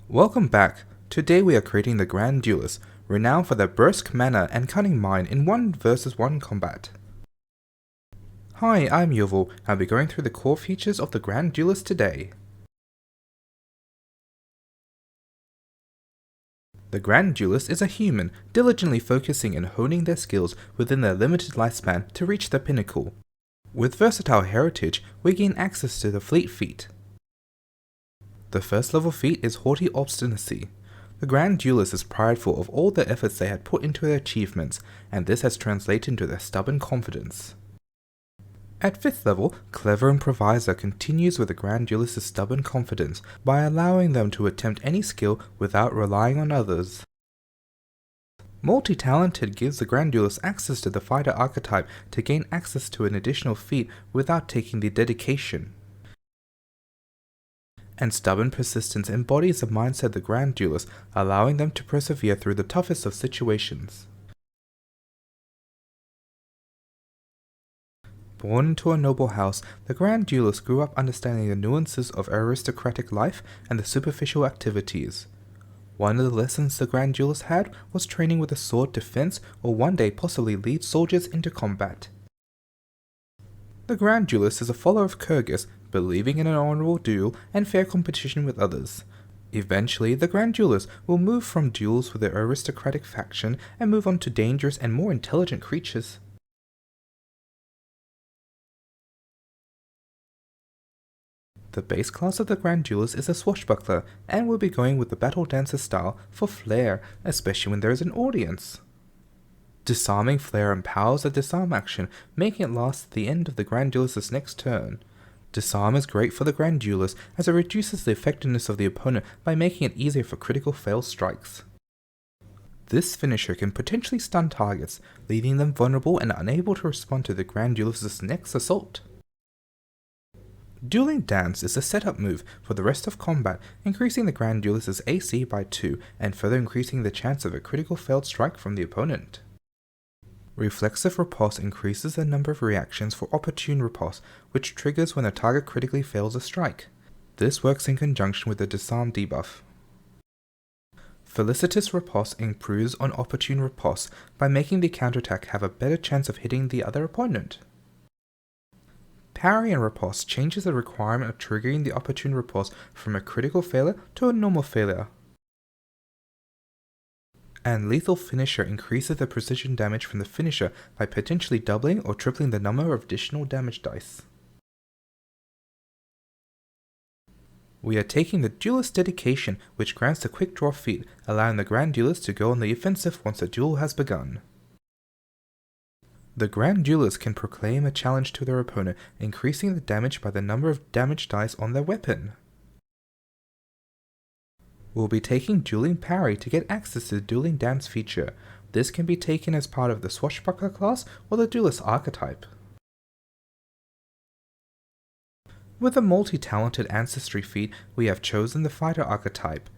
Welcome back. Today we are creating the Grand Duelist, renowned for their brusque manner and cunning mind in 1 versus 1 combat. Hi, I'm Yovel, and I'll be going through the core features of the Grand Duelist today. The Grand Duelist is a human, diligently focusing and honing their skills within their limited lifespan to reach their pinnacle. With versatile heritage, we gain access to the Fleet feat. The first level feat is Haughty Obstinacy. The Grand Duelist is prideful of all the efforts they had put into their achievements, and this has translated into their stubborn confidence. At 5th level, Clever Improviser continues with the Grand Duelist's stubborn confidence by allowing them to attempt any skill without relying on others. Multi-Talented gives the Grand Duelist access to the Fighter archetype to gain access to an additional feat without taking the dedication. And Stubborn Persistence embodies the mindset of the Grand Duelist, allowing them to persevere through the toughest of situations. Born into a noble house, the Grand Duelist grew up understanding the nuances of aristocratic life and the superficial activities. One of the lessons the Grand Duelist had was training with a sword to fence or one day possibly lead soldiers into combat. The Grand Duelist is a follower of Kyrgyz, believing in an honorable duel and fair competition with others. Eventually, the Grand Duelist will move from duels with the aristocratic faction and move on to dangerous and more intelligent creatures. The base class of the Grand Duelist is a Swashbuckler, and we'll be going with the Battle Dancer style for flair, especially when there is an audience. Disarming Flair empowers the disarm action, making it last at the end of the Grand Duelist's next turn. Disarm is great for the Grand Duelist as it reduces the effectiveness of the opponent by making it easier for critical fail strikes. This finisher can potentially stun targets, leaving them vulnerable and unable to respond to the Grand Duelist's next assault. Dueling Dance is a setup move for the rest of combat, increasing the Grand Duelist's AC by 2 and further increasing the chance of a critical failed strike from the opponent. Reflexive Riposte increases the number of reactions for Opportune Riposte, which triggers when a target critically fails a strike. This works in conjunction with the Disarm debuff. Felicitous Riposte improves on Opportune Riposte by making the counterattack have a better chance of hitting the other opponent. Parry and Riposte changes the requirement of triggering the Opportune Riposte from a critical failure to a normal failure. And Lethal Finisher increases the precision damage from the finisher by potentially doubling or tripling the number of additional damage dice. We are taking the Duelist Dedication, which grants the Quick Draw feat, allowing the Grand Duelist to go on the offensive once the duel has begun. The Grand Duelist can proclaim a challenge to their opponent, increasing the damage by the number of damage dice on their weapon. We'll be taking Dueling Parry to get access to the Dueling Dance feature. This can be taken as part of the Swashbuckler class or the Duelist archetype. With the multi-talented Ancestry feat, we have chosen the Fighter archetype.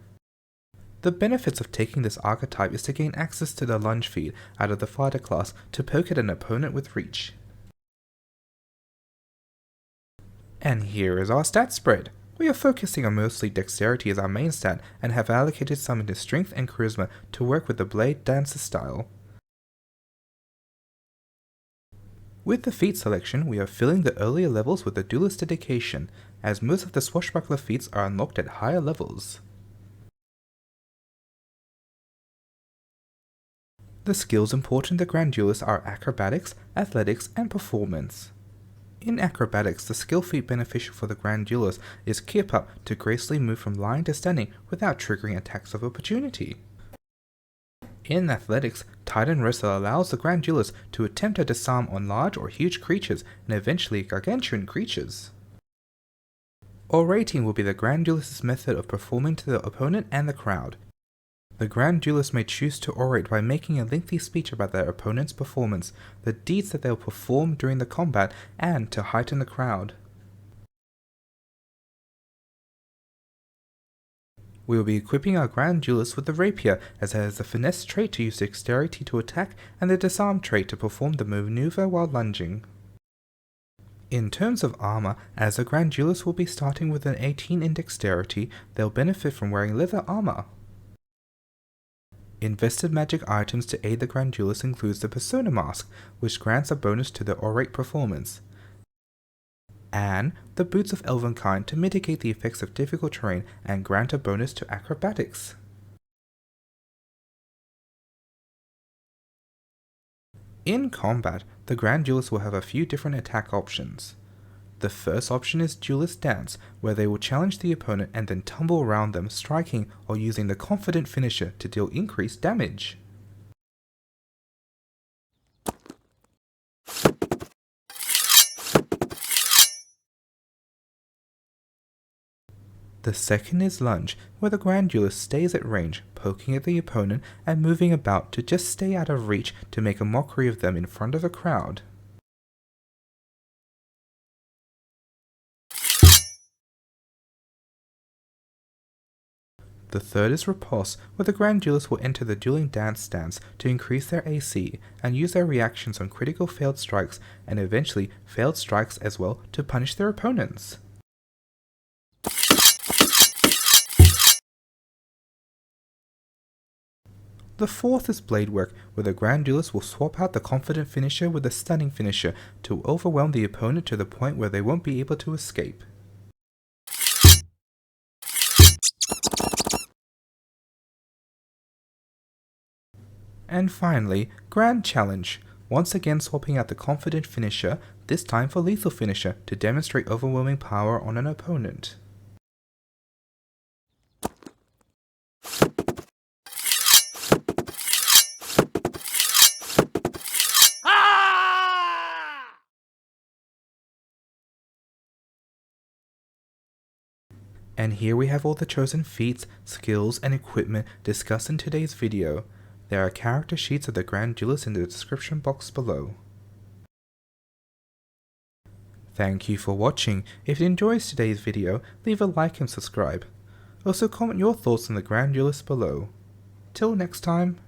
The benefits of taking this archetype is to gain access to the Lunge feat out of the Fighter class to poke at an opponent with reach. And here is our stat spread. We are focusing on mostly dexterity as our main stat and have allocated some into strength and charisma to work with the Blade Dancer style. With the feat selection, we are filling the earlier levels with the Duelist Dedication, as most of the Swashbuckler feats are unlocked at higher levels. The skills important to Grand Duelist are Acrobatics, Athletics, and Performance. In Acrobatics, the skill feat beneficial for the Grand Duelist is Keep Up to gracefully move from lying to standing without triggering attacks of opportunity. In Athletics, Titan Wrestle allows the Grand Duelist to attempt a disarm on large or huge creatures and eventually gargantuan creatures. Orating will be the Grand Duelist's method of performing to the opponent and the crowd. The Grand Duelist may choose to orate by making a lengthy speech about their opponent's performance, the deeds that they will perform during the combat, and to heighten the crowd. We will be equipping our Grand Duelist with the Rapier, as it has the Finesse trait to use Dexterity to attack and the Disarm trait to perform the maneuver while lunging. In terms of armor, as a Grand Duelist will be starting with an 18 in dexterity, they'll benefit from wearing leather armor. Invested magic items to aid the Grand Duelist includes the Persona Mask, which grants a bonus to the Orate performance, and the Boots of Elvenkind to mitigate the effects of difficult terrain and grant a bonus to acrobatics. In combat, the Grand Duelist will have a few different attack options. The first option is Duelist Dance, where they will challenge the opponent and then tumble around them, striking or using the Confident Finisher to deal increased damage. The second is Lunge, where the Grand Duelist stays at range, poking at the opponent and moving about to just stay out of reach to make a mockery of them in front of a crowd. The third is Repulse, where the Grand Duelist will enter the Dueling Dance stance to increase their AC and use their reactions on critical failed strikes and eventually failed strikes as well to punish their opponents. The fourth is Blade Work, where the Grand Duelist will swap out the Confident Finisher with the Stunning Finisher to overwhelm the opponent to the point where they won't be able to escape. And finally, Grand Challenge, once again swapping out the Confident Finisher, this time for Lethal Finisher to demonstrate overwhelming power on an opponent. And here we have all the chosen feats, skills, and equipment discussed in today's video. There are character sheets of the Grand Duelist in the description box below. Thank you for watching. If you enjoyed today's video, leave a like and subscribe. Also comment your thoughts on the Grand Duelist below. Till next time.